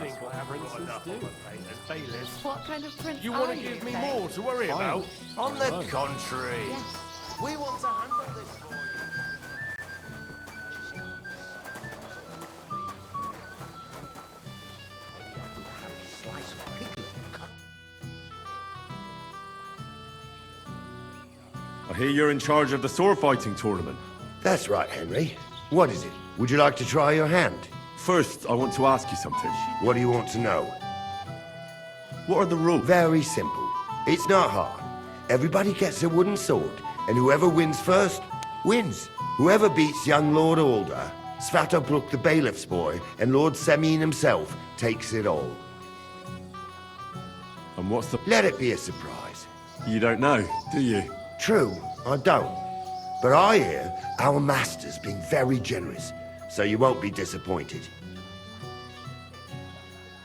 think princes do. What kind of prince You are want to give me Faye? more to worry about? On the contrary, Yes. we want to handle this for you. I hear you're in charge of the sword fighting tournament. That's right, Henry. What is it? Would you like to try your hand? First, I want to ask you something. What do you want to know? What are the rules? Very simple. It's not hard. Everybody gets a wooden sword, and whoever wins first, wins. Whoever beats young Lord Alder, Svatopluk the bailiff's boy, and Lord Semyon himself takes it all. And what's the... Let it be a surprise. You don't know, do you? True, I don't. But I hear our master's been very generous, so you won't be disappointed.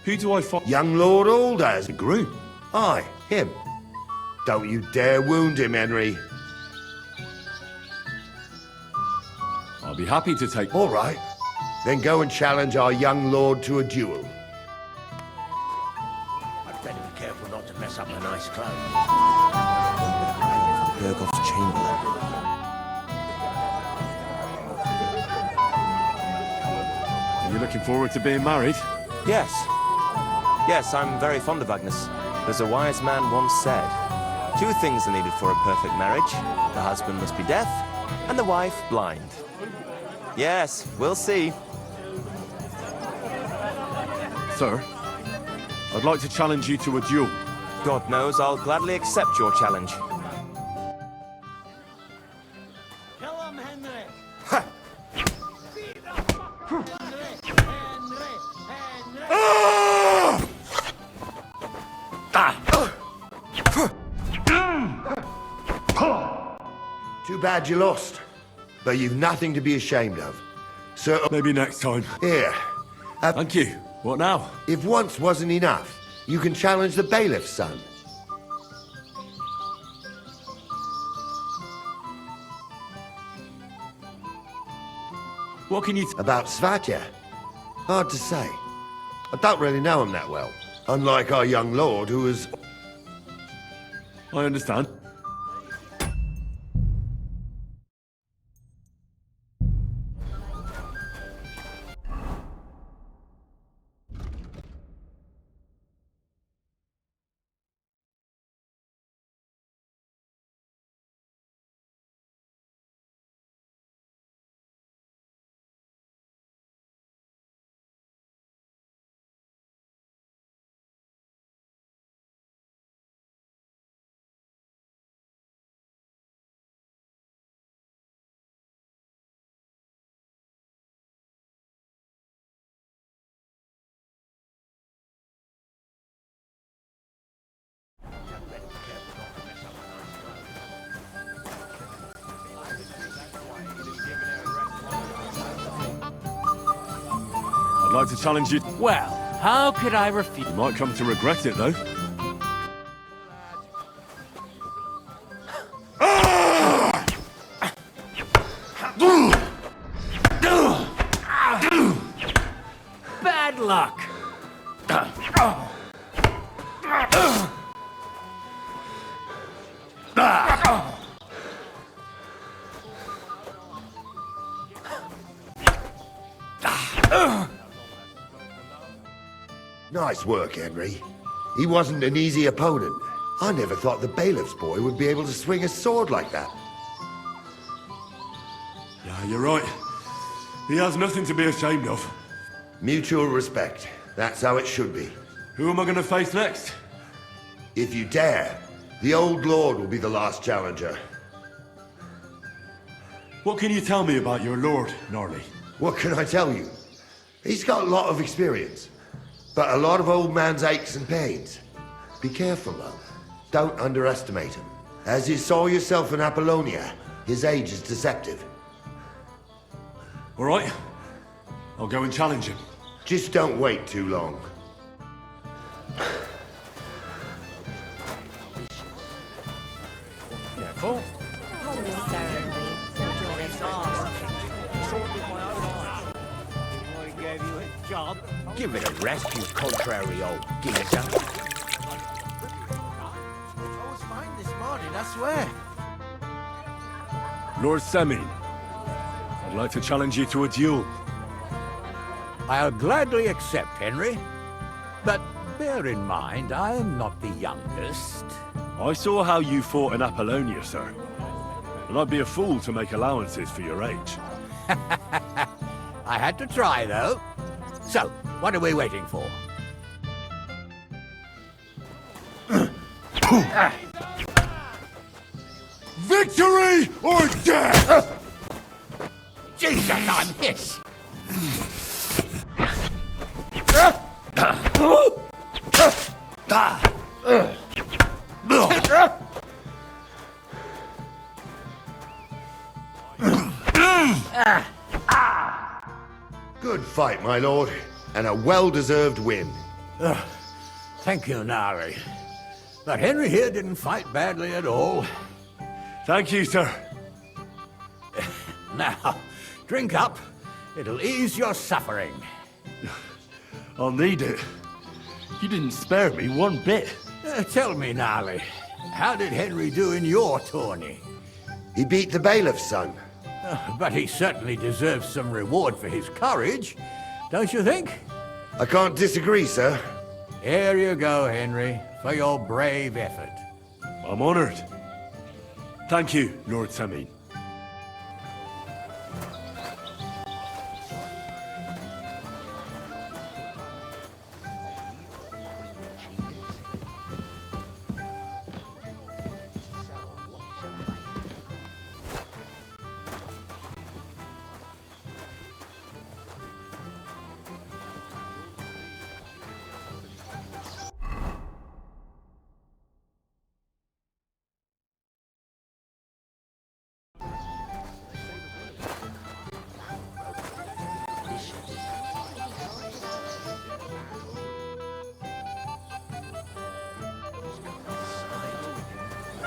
Who do I fight? Young Lord Alder's The group. Aye, him. Don't you dare wound him, Henry. I'll be happy to take... All right. Then go and challenge our young lord to a duel. I'd better be careful not to mess up my nice clothes. Bergoff's chamberlain. Are you looking forward to being married? Yes. Yes, I'm very fond of Agnes. As a wise man once said, 2 things are needed for a perfect marriage. The husband must be deaf, and the wife blind. Yes, we'll see. Sir, I'd like to challenge you to a duel. God knows I'll gladly accept your challenge. Kill him, Henry! Too bad you lost. But you've nothing to be ashamed of. So, Maybe next time. here. Thank you. What now? If once wasn't enough, you can challenge the bailiff's son. What can you... About Svatya? Hard to say. I don't really know him that well. Unlike our young lord, who was... I understand. I'd like to challenge you. Well, how could I refuse? You might come to regret it, though. Bad luck! Nice work, Henry. He wasn't an easy opponent. I never thought the bailiff's boy would be able to swing a sword like that. Yeah, you're right. He has nothing to be ashamed of. Mutual respect. That's how it should be. Who am I going to face next? If you dare, the old lord will be the last challenger. What can you tell me about your lord, Gnarly? What can I tell you? He's got a lot of experience, but a lot of old man's aches and pains. Be careful, though. Don't underestimate him. As you saw yourself in Apollonia, his age is deceptive. All right. I'll go and challenge him. Just don't wait too long. Careful. Holy ceremony. I gave you a job. Give it a rest, you contrary old geezer. I was fine this morning, I swear. Lord Semin, I'd like to challenge you to a duel. I'll gladly accept, Henry. But bear in mind, I am not the youngest. I saw how you fought in Apollonia, sir. And I'd be a fool to make allowances for your age. I had to try, though. So, what are we waiting for? Victory or death! Jesus, I'm hit! Good fight, my lord, and a well-deserved win. Thank you, Nari. But Henry here didn't fight badly at all. Thank you, sir. Now, drink up. It'll ease your suffering. I'll need it. You didn't spare me one bit. Tell me, Nali, how did Henry do in your tourney? He beat the bailiff's son. But he certainly deserves some reward for his courage, don't you think? I can't disagree, sir. Here you go, Henry, for your brave effort. I'm honored. Thank you, Lord Semin.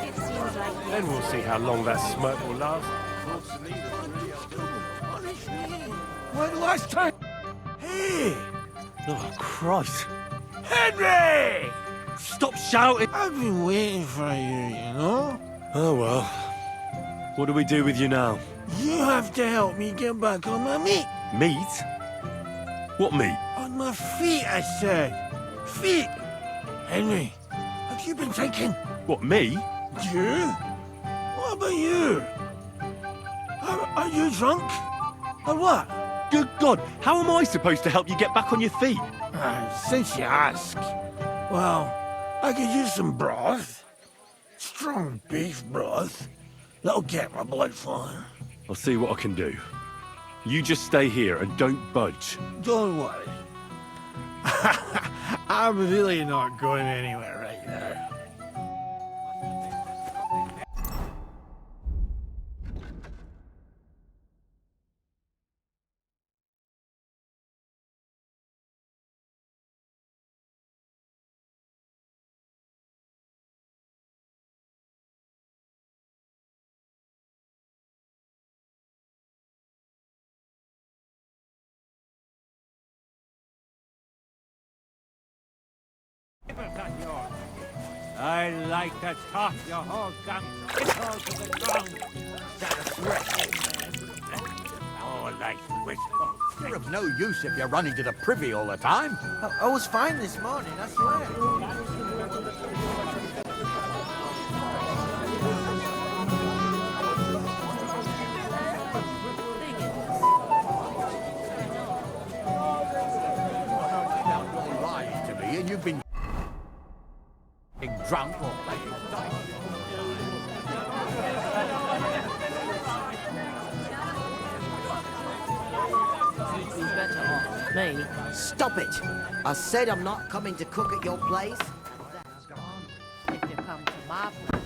It seems like Then we'll see how long that smirk will last. Where the last time? Hey! Oh, Christ. Henry! Stop shouting! I've been waiting for you, you know? Oh, well. What do we do with you now? You have to help me get back on my feet. Meat? What meat? On my feet, I said. Feet! Henry, have you been drinking? What, me? You? What about you? Are you drunk? Or what? Good God, how am I supposed to help you get back on your feet? Since you ask. Well, I could use some broth. Strong beef broth. That'll get my blood flowing. I'll see what I can do. You just stay here and don't budge. Don't worry. I'm really not going anywhere right now. I like to toss your whole gun all to the ground. Instead of wrestling, man. Oh, like wishful. You're of no use if you're running to the privy all the time. I was fine this morning, I swear. You're lying to me, and you've been drunk or playing dice. you'd be better off. Me? Stop it! I said I'm not coming to cook at your place. If you come to my place,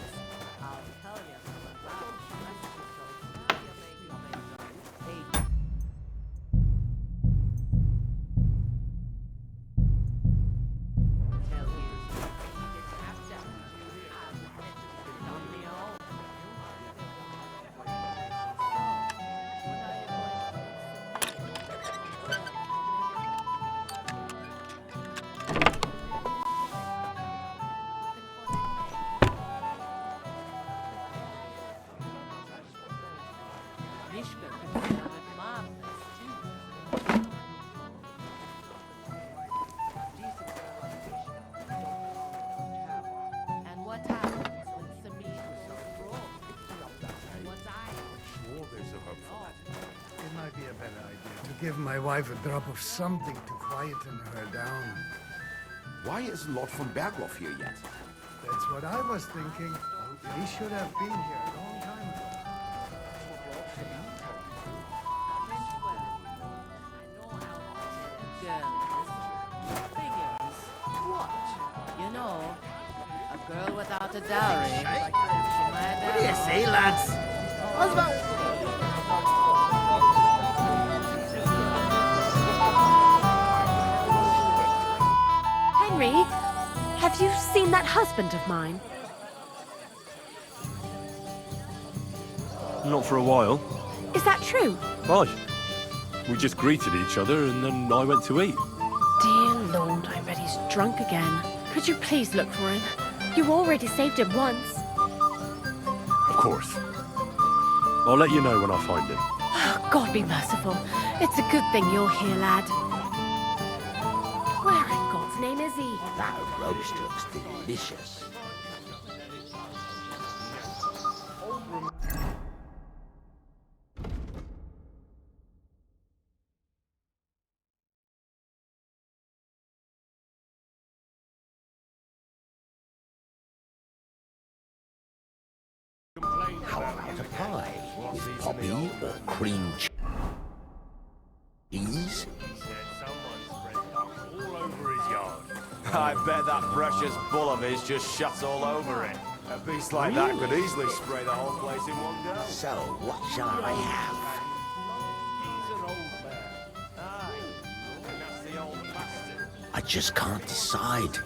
I'll tell you about give my wife a drop of something to quieten her down. Why is Lord von Berghoff here yet? That's what I was thinking. He should have been here a long time ago. Figures. What? You know, a girl without a dowry. She might have... What do you say, lads? Henry, have you seen that husband of mine? Not for a while. Is that true? Why? We just greeted each other and then I went to eat. Dear Lord, I bet he's drunk again. Could you please look for him? You already saved him once. Of course. I'll let you know when I find him. Oh, God be merciful. It's a good thing you're here, lad. Where in God's name is he? That roast looks delicious. How about a pie with poppy or cream cheese? I bet that precious bull of his just shuts all over it. A beast like that could easily spray the whole place in one go. So, what shall I have? I just can't decide.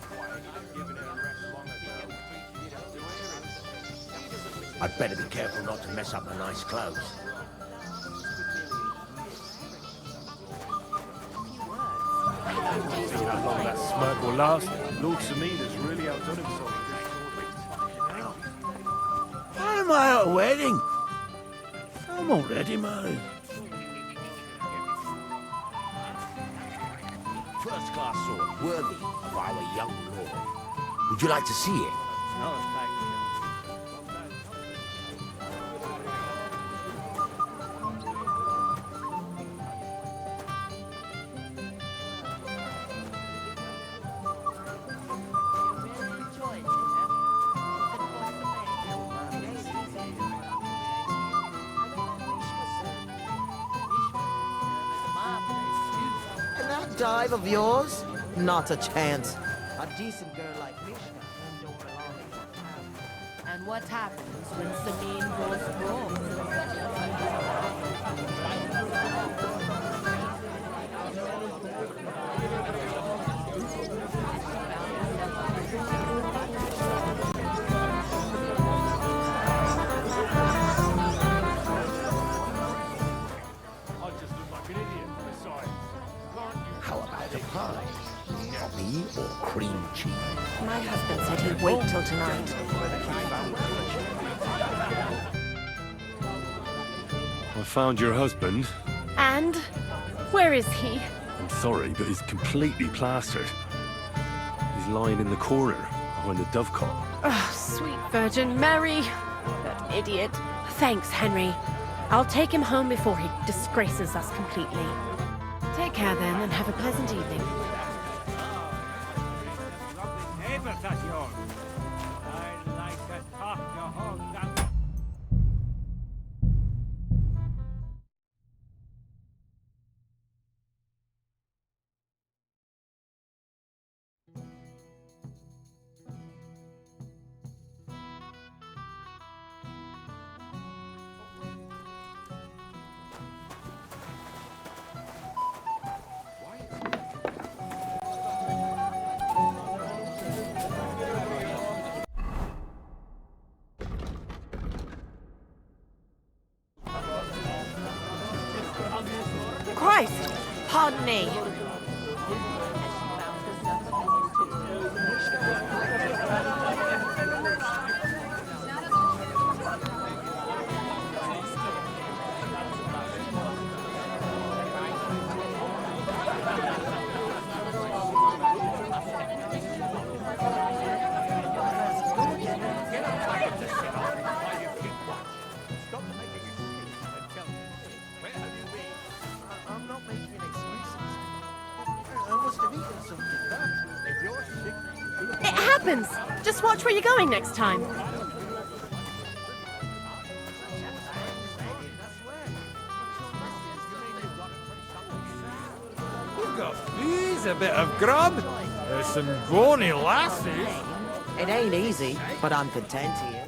I'd better be careful not to mess up my nice clothes. See how long that smirk will last. Lord Semina's really outdone himself. Why am I at a wedding? I'm already married. First-class sword, worthy of our young lord. Would you like to see it? And that dive of yours? Not a chance. A decent girl like Mishka don't belong in your town. And what happens when Sabine goes broke? How about a pie? Poppy or cream cheese? My husband said he'd wait till tonight. I found your husband. And? Where is he? I'm sorry, but he's completely plastered. He's lying in the corner behind the dovecot. Oh, sweet Virgin Mary. That idiot. Thanks, Henry. I'll take him home before he disgraces us completely. Take care then, and have a pleasant evening. Neighbors at yours. I'd like to talk your whole gang. Christ! Pardon me. Stop making excuses and tell me, where have you been? I'm not making happens. Just watch where you're going next time. You've got fleas, a bit of grub. There's some bony lasses. It ain't easy, but I'm content here.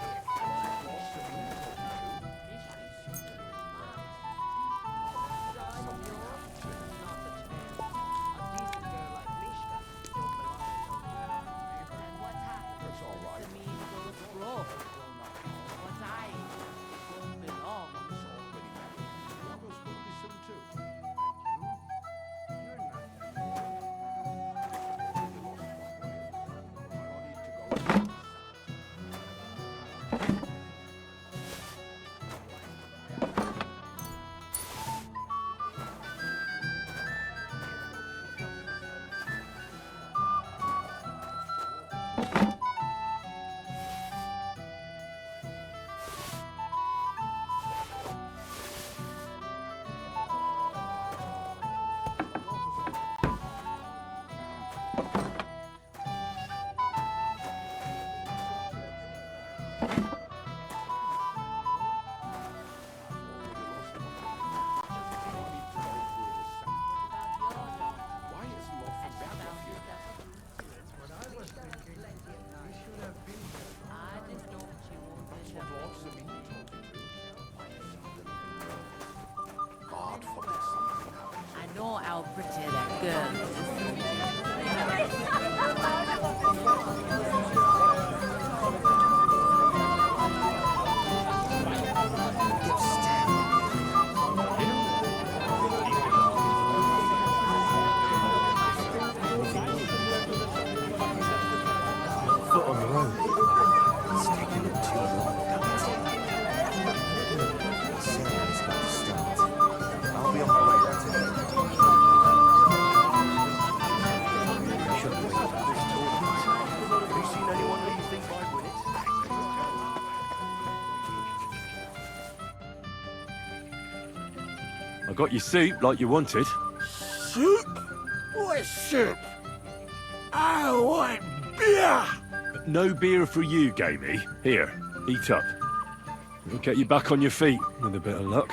I know how pretty that girl Foot on the road. It's taking them too long. The ceremony's about to start. I'll be on my way back today. I should wait for this tournament. Have you seen anyone who you think might win it? I got your soup like you wanted. Soup? What soup? I want beer! No beer for you, Gamey. Here, eat up. We'll get you back on your feet with a bit of luck.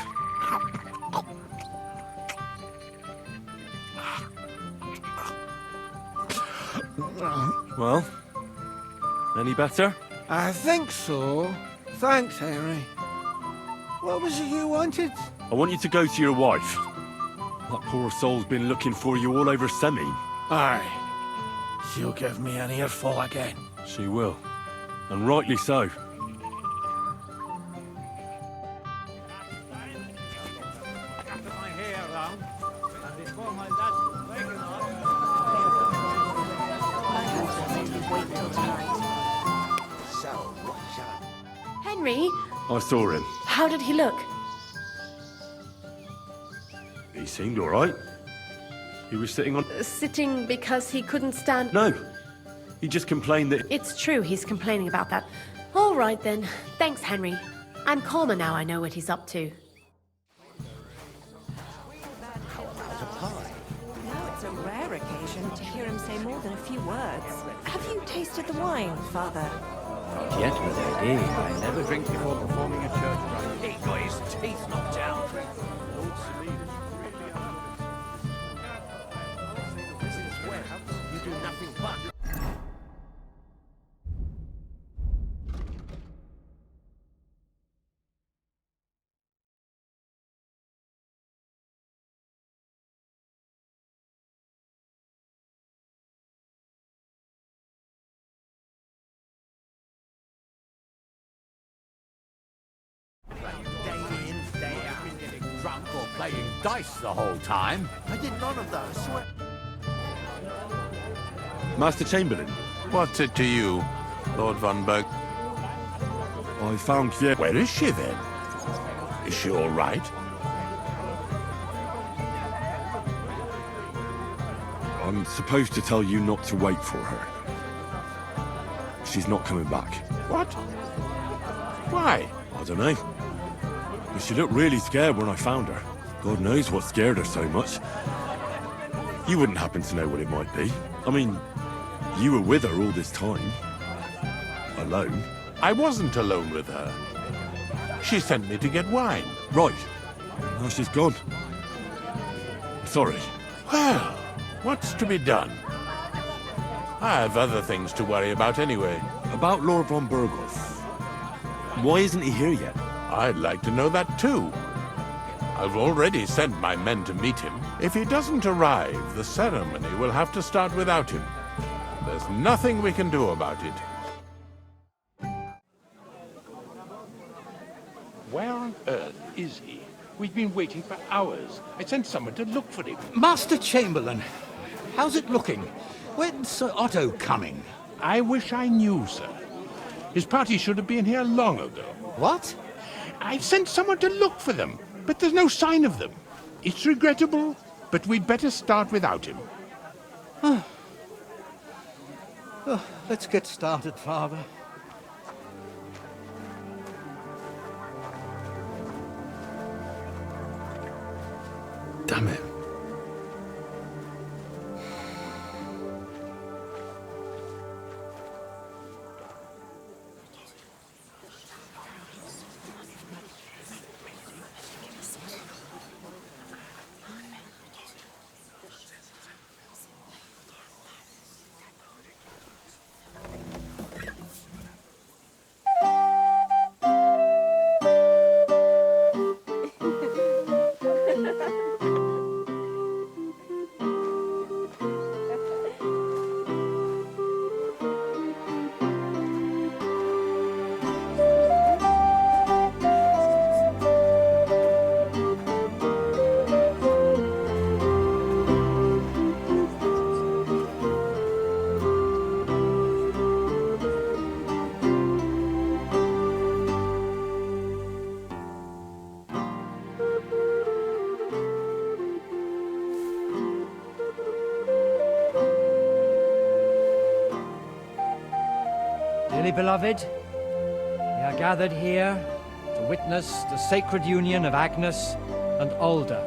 Well, any better? I think so. Thanks, Henry. What was it you wanted? I want you to go to your wife. That poor soul's been looking for you all over Semi. Aye. She'll give me an earful again. She will. And rightly so. My hair round, and before my lad's waking up. So, what shall I... Henry, I saw him. how did he look? He seemed all right. He was sitting on... Sitting because he couldn't stand... No. He just complained that... It's true, he's complaining about that. All right then. Thanks, Henry. I'm calmer now I know what he's up to. Now it's a rare occasion to hear him say more than a few words. Have you tasted the wine, Father? Not yet, my lady. I never drink before performing a church rite. He got his teeth knocked out. You do nothing but. Day in, day out. Getting drunk or playing dice the whole time. I did none of those. Swear. Master Chamberlain, What's it to you, Lord von Berg? I found Pierre... Where is she then? Is she all right? I'm supposed to tell you not to wait for her. She's not coming back. What? Why? I don't know. But she looked really scared when I found her. God knows what scared her so much. You wouldn't happen to know what it might be. I mean, you were with her all this time. Alone? I wasn't alone with her. She sent me to get wine. Right. Now she's gone. Sorry. Well, what's to be done? I have other things to worry about anyway. About Lord von Burgos. Why isn't he here yet? I'd like to know that too. I've already sent my men to meet him. If he doesn't arrive, the ceremony will have to start without him. There's nothing we can do about it. Where on earth is he? We've been waiting for hours. I sent someone to look for him. Master Chamberlain, how's it looking? When's Sir Otto coming? I wish I knew, sir. His party should have been here long ago. What? I've sent someone to look for them, but there's no sign of them. It's regrettable, but we'd better start without him. Let's get started, Father. Damn it. Dearly beloved, we are gathered here to witness the sacred union of Agnes and Alda.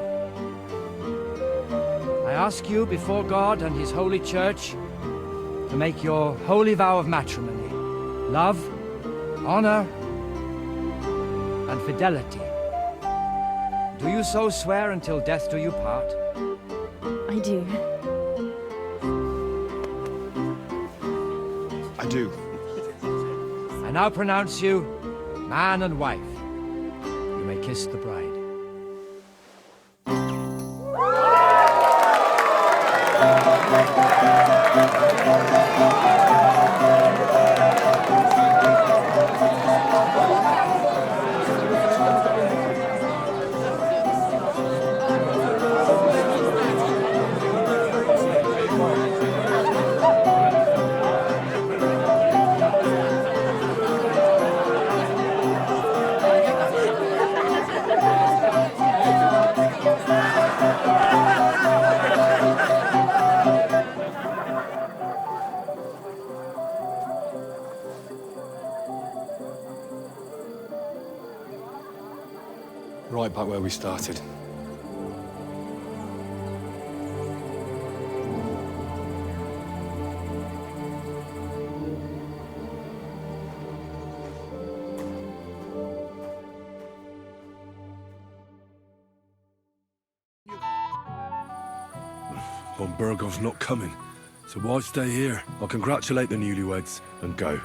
I ask you before God and His holy church to make your holy vow of matrimony, love, honor, and fidelity. Do you so swear until death do you part? I do. I do. I now pronounce you man and wife. You may kiss the bride. Right back where we started. Von Burgov's not coming, so why stay here? I'll congratulate the newlyweds and go.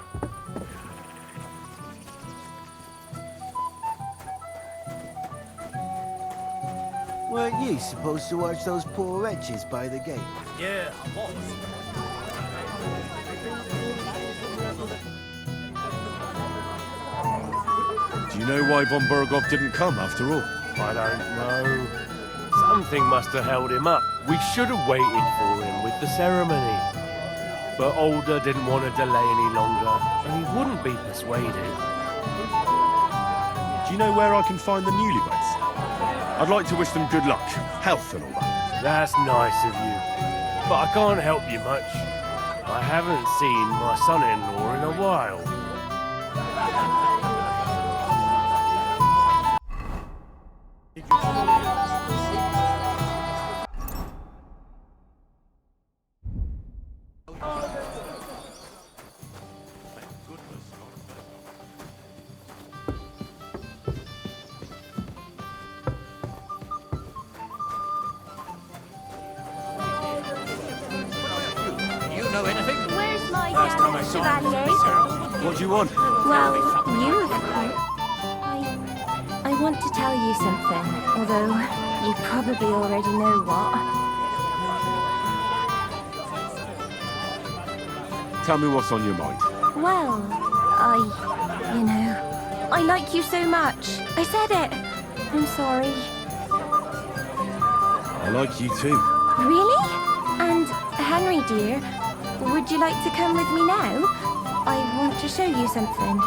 Weren't you supposed to watch those poor wretches by the gate? Yeah, I was. Do you know why von Burgov didn't come after all? I don't know. Something must have held him up. We should have waited for him with the ceremony. But Alda didn't want to delay any longer, and he wouldn't be persuaded. Do you know where I can find the newlyweds? I'd like to wish them good luck, health and all that. That's nice of you, but I can't help you much. I haven't seen my son-in-law in a while. my Last time I saw him, Chevalier. what do you want? Well, you of course. I want to tell you something, although you probably already know what. Tell me what's on your mind. Well, I like you so much. I said it. I'm sorry. I like you too. Really? And Henry, dear, would you like to come with me now? I want to show you something.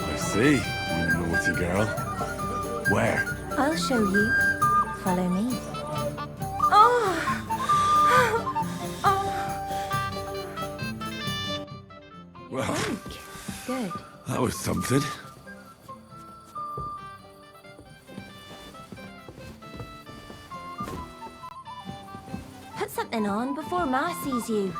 I see, you naughty girl. Where? I'll show you. Follow me. Oh! Well, Good. that was something. Put something on before Ma sees you.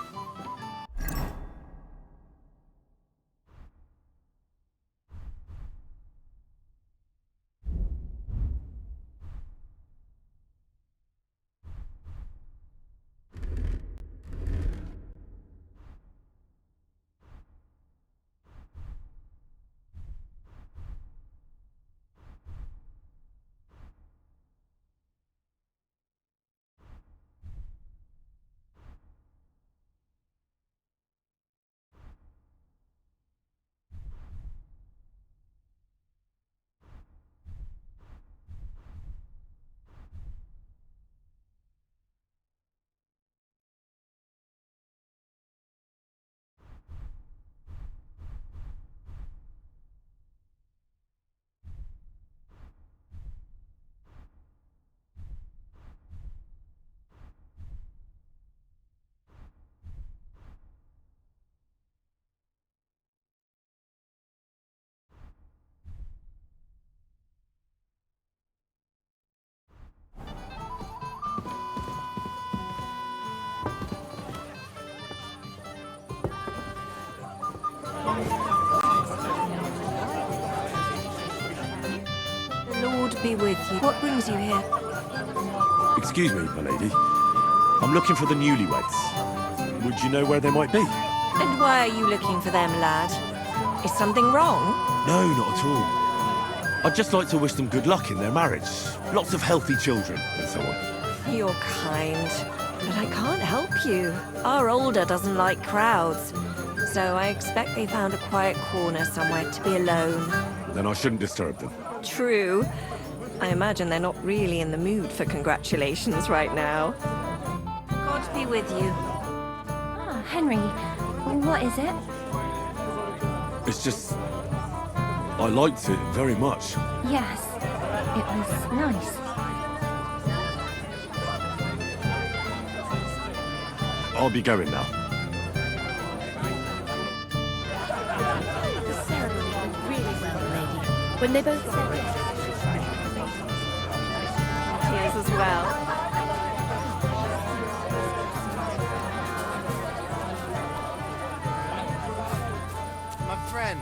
The Lord be with you. What brings you here? Excuse me, my lady. I'm looking for the newlyweds. Would you know where they might be? And why are you looking for them, lad? Is something wrong? No, not at all. I'd just like to wish them good luck in their marriage. Lots of healthy children, and so on. You're kind, but I can't help you. Our older doesn't like crowds, so I expect they found a quiet corner somewhere to be alone. Then I shouldn't disturb them. True. I imagine they're not really in the mood for congratulations right now. God be with you. Ah, Henry, what is it? It's just... I liked it very much. Yes, it was nice. I'll be going now. The ceremony went really well, lady. When they both said it. Tears as well. My friend,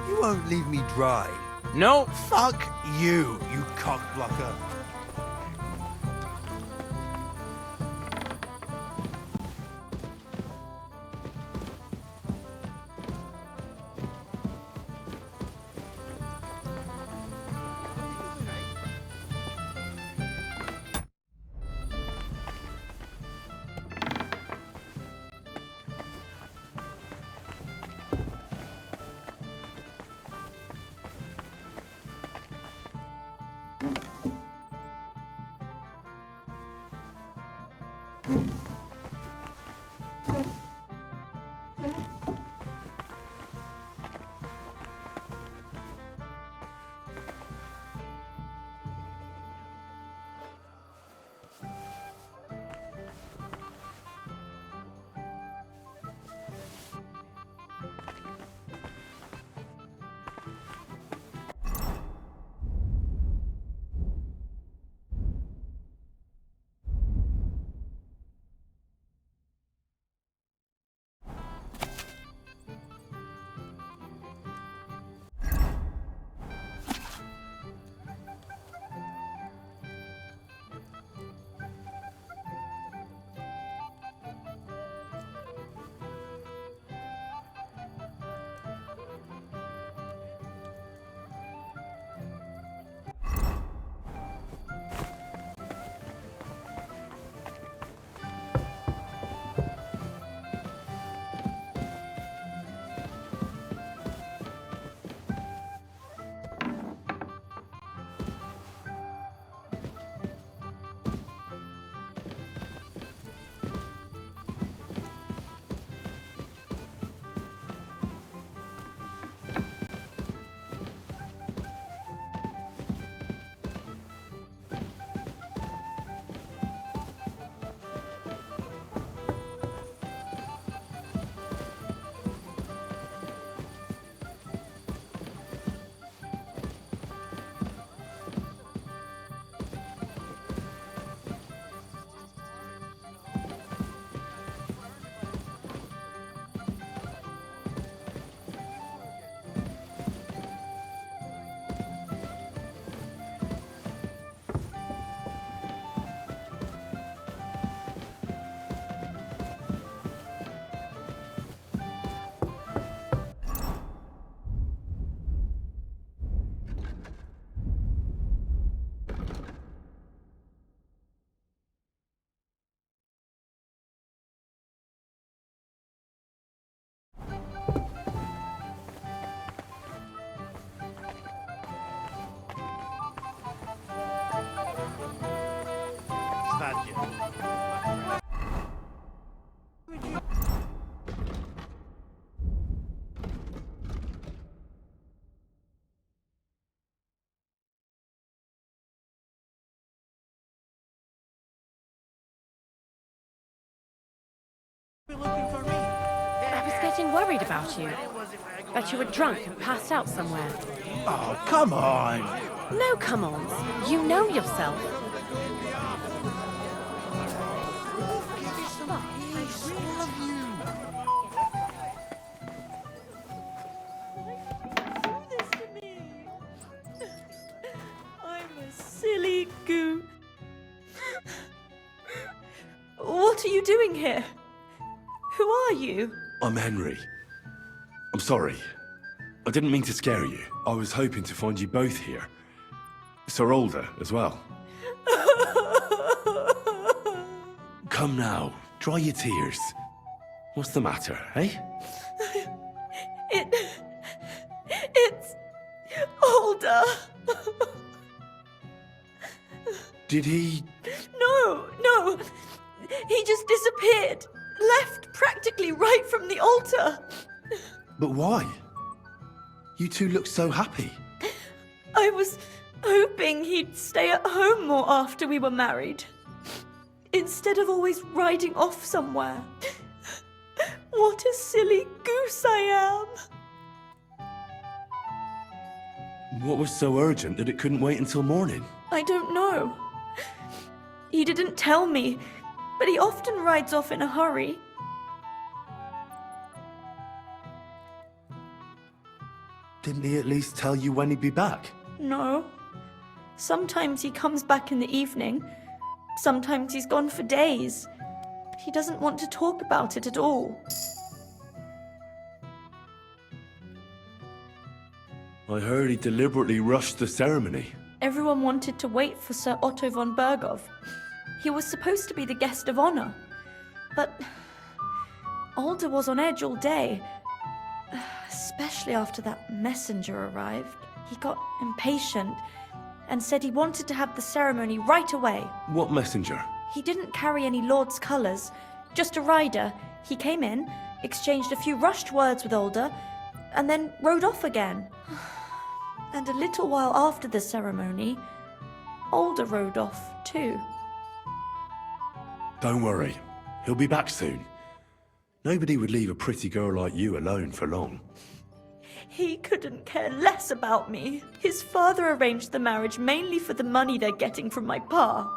you won't leave me dry. No. Fuck you, you cockblocker. I was getting worried about you. That you were drunk and passed out somewhere. Oh, come on. No come-ons. You know yourself. I'm a silly goo. What are you doing here? Who are you? I'm Henry. I'm sorry. I didn't mean to scare you. I was hoping to find you both here. Sir Older as well. Come now, dry your tears. What's the matter, eh? It's Older. Did he... No. He just disappeared. Left practically right from the altar. But why? You two look so happy. I was hoping he'd stay at home more after we were married. Instead of always riding off somewhere. What a silly goose I am. What was so urgent that it couldn't wait until morning? I don't know. He didn't tell me, but he often rides off in a hurry. Didn't he at least tell you when he'd be back? No. Sometimes he comes back in the evening. Sometimes he's gone for days. He doesn't want to talk about it at all. I heard he deliberately rushed the ceremony. Everyone wanted to wait for Sir Otto von Berghoff. He was supposed to be the guest of honor. But Alder was on edge all day. Especially after that messenger arrived. He got impatient and said he wanted to have the ceremony right away. What messenger? He didn't carry any lord's colours, just a rider. He came in, exchanged a few rushed words with Alder, and then rode off again. And a little while after the ceremony, Alder rode off too. Don't worry, he'll be back soon. Nobody would leave a pretty girl like you alone for long. He couldn't care less about me. His father arranged the marriage mainly for the money they're getting from my pa.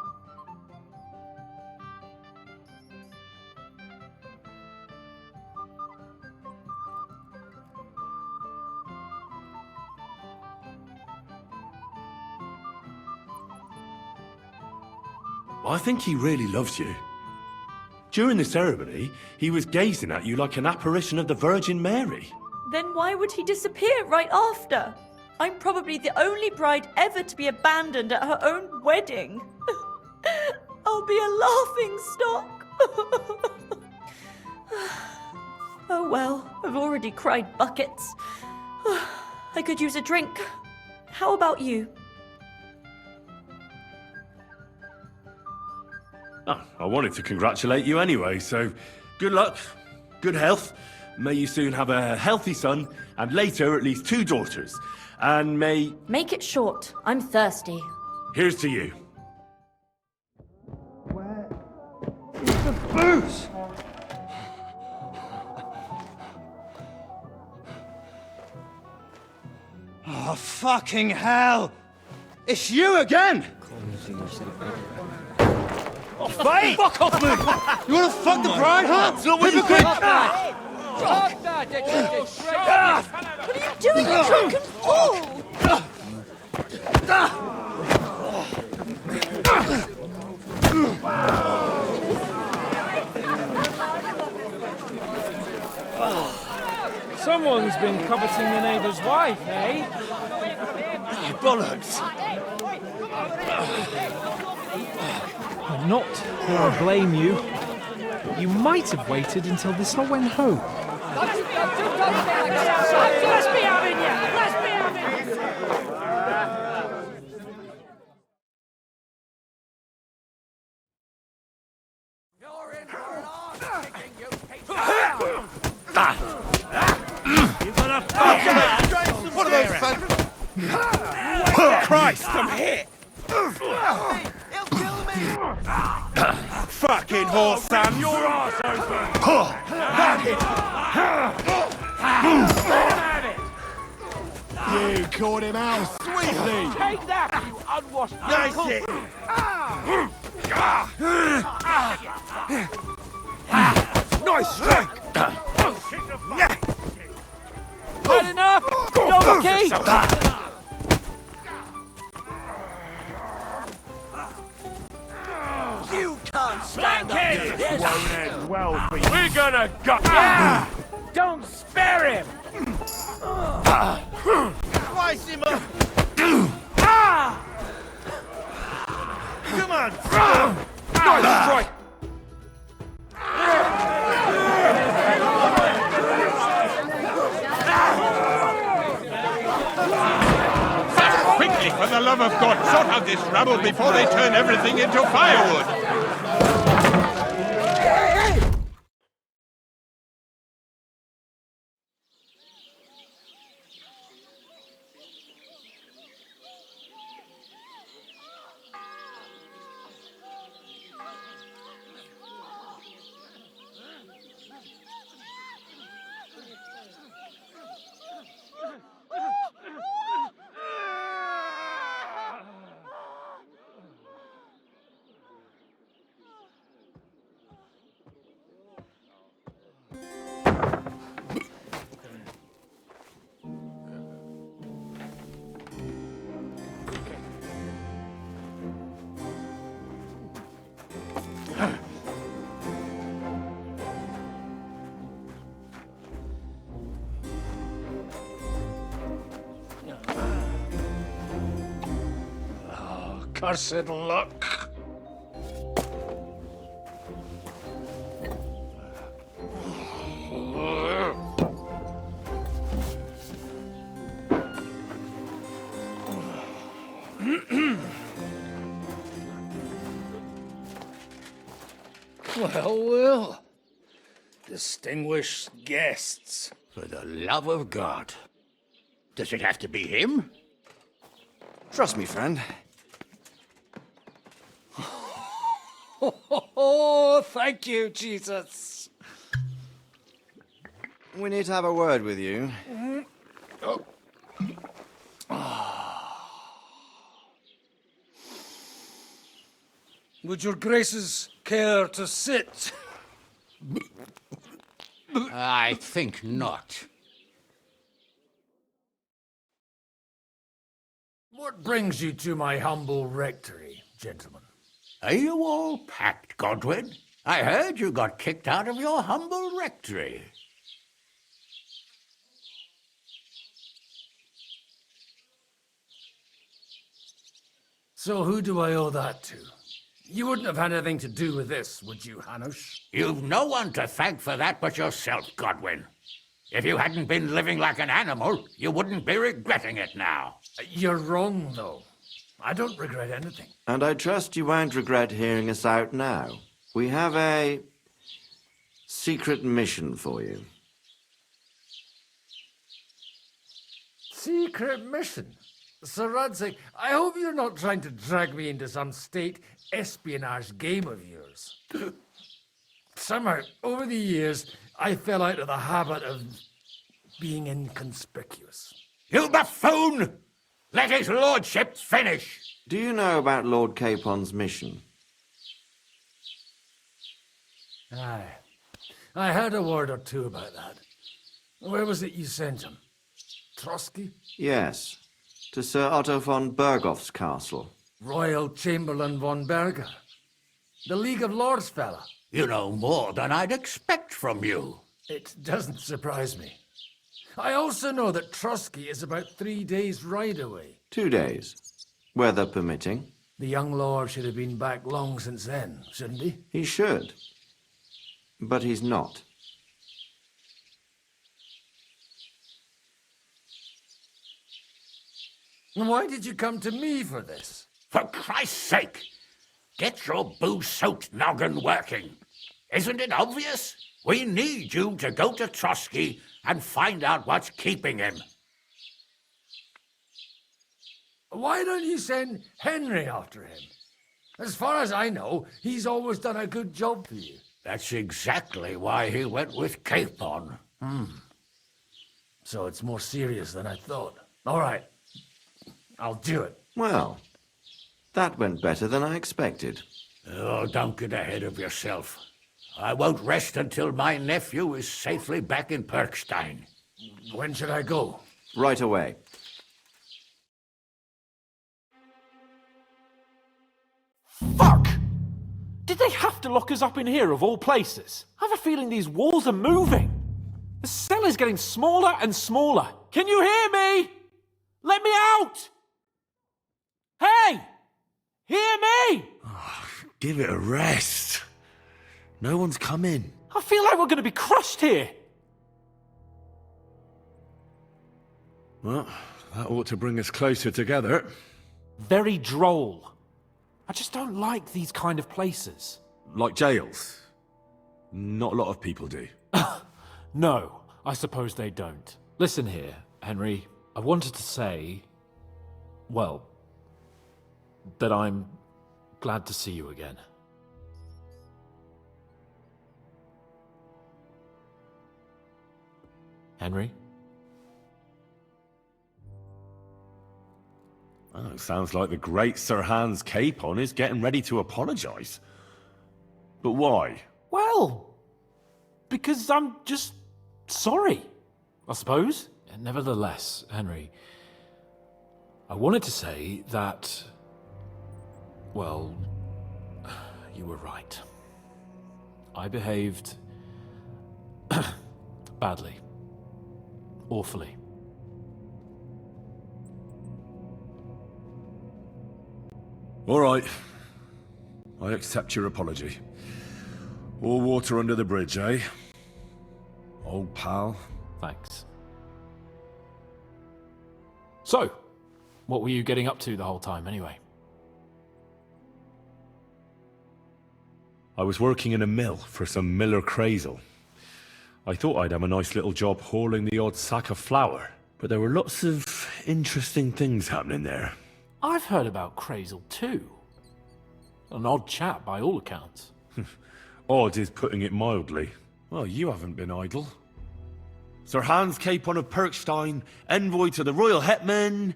I think he really loves you. During the ceremony, he was gazing at you like an apparition of the Virgin Mary. Then why would he disappear right after? I'm probably the only bride ever to be abandoned at her own wedding. I'll be a laughing stock. Oh well, I've already cried buckets. I could use a drink. How about you? Oh, I wanted to congratulate you anyway, so good luck, good health. May you soon have a healthy son, and later at least 2 daughters. And may... Make it short. I'm thirsty. Here's to you. Where is the booze? Oh, fucking hell! It's you again! Oh, fuck off, mate! You wanna fuck the bride, huh? It's not what you think! What are you doing, you drunken fool? Someone's been coveting the neighbour's wife, eh? Bollocks! I'm not gonna blame you. You might have waited until this all went home. Let's be having you! Let's be having you! What are those fans? Christ, I'm hit! He'll kill me! Fucking horse, son! Your arse open! You caught him out sweetly. Take that, you unwashed Nice uncle! it. Nice strike. Had enough? Donkey! You can't stand up to this. Won't end well for you. We're gonna gut you! Don't spare him! Slice him up. Come on. Nice strike. Quickly, for the love of God, sort out this rabble before they turn everything into firewood! Cursed luck. Well. Distinguished guests. For the love of God. Does it have to be him? Trust me, friend. Oh, thank you, Jesus. We need to have a word with you. Would your graces care to sit? I think not. What brings you to my humble rectory, gentlemen? Are you all packed, Godwin? I heard you got kicked out of your humble rectory. So who do I owe that to? You wouldn't have had anything to do with this, would you, Hanush? You've no one to thank for that but yourself, Godwin. If you hadn't been living like an animal, you wouldn't be regretting it now. You're wrong, though. I don't regret anything. And I trust you won't regret hearing us out now. We have a secret mission for you. Secret mission? Sir Radzig, I hope you're not trying to drag me into some state espionage game of yours. Somehow, over the years, I fell out of the habit of being inconspicuous. You buffoon! Let his lordship finish! Do you know about Lord Capon's mission? Aye. I heard a word or two about that. Where was it you sent him? Trotsky? Yes, to Sir Otto von Bergoff's castle. Royal Chamberlain von Berger. The League of Lords fella. You know more than I'd expect from you. It doesn't surprise me. I also know that Trotsky is about 3 days' ride away. 2 days, weather permitting. The young lord should have been back long since then, shouldn't he? He should, but he's not. And why did you come to me for this? For Christ's sake, get your booze-soaked noggin working. Isn't it obvious? We need you to go to Trotsky and find out what's keeping him. Why don't you send Henry after him? As far as I know, he's always done a good job for you. That's exactly why he went with Capon. So it's more serious than I thought. All right. I'll do it. Well, that went better than I expected. Oh, don't get ahead of yourself. I won't rest until my nephew is safely back in Perkstein. When should I go? Right away. Fuck! Did they have to lock us up in here of all places? I have a feeling these walls are moving. The cell is getting smaller and smaller. Can you hear me? Let me out! Hey! Hear me! Give it a rest. No one's coming. I feel like we're going to be crushed here. Well, that ought to bring us closer together. Very droll. I just don't like these kind of places. Like jails. Not a lot of people do. No, I suppose they don't. Listen here, Henry. I wanted to say, well, that I'm glad to see you again. Henry? Oh, it sounds like the great Sir Hans Capon is getting ready to apologise. But why? Well, because I'm just sorry, I suppose. Nevertheless, Henry, I wanted to say that, well, you were right. I behaved badly. Awfully. All right. I accept your apology. All water under the bridge, eh? Old pal. Thanks. So, what were you getting up to the whole time, anyway? I was working in a mill for some Miller Crazel. I thought I'd have a nice little job hauling the odd sack of flour, but there were lots of interesting things happening there. I've heard about Crazel too. An odd chap by all accounts. Odd is putting it mildly. Well, you haven't been idle. Sir Hans Capon of Perkstein, envoy to the royal hetman,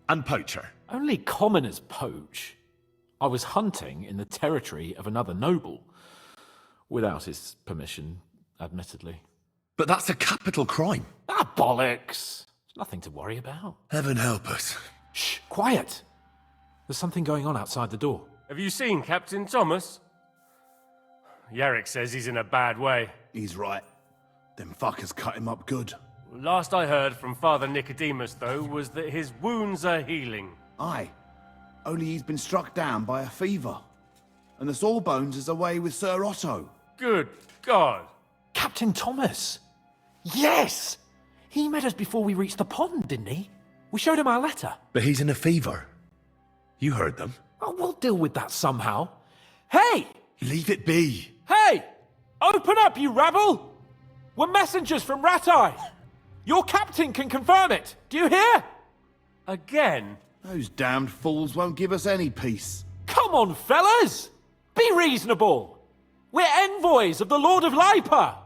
and poacher. Only commoners poach. I was hunting in the territory of another noble. Without his permission, admittedly. But that's a capital crime. Ah, bollocks! There's nothing to worry about. Heaven help us. Shh, quiet! There's something going on outside the door. Have you seen Captain Thomas? Yarrick says he's in a bad way. He's right. Them fuckers cut him up good. Last I heard from Father Nicodemus, though, was that his wounds are healing. Aye. Only he's been struck down by a fever. And the Sawbones is away with Sir Otto. Good God. Captain Thomas! Yes! He met us before we reached the pond, didn't he? We showed him our letter. But he's in a fever. You heard them. Oh, we'll deal with that somehow. Hey! Leave it be. Hey! Open up, you rabble! We're messengers from Rat-Eye. Your captain can confirm it. Do you hear? Again? Those damned fools won't give us any peace. Come on, fellas! Be reasonable. We're envoys of the Lord of Lipa.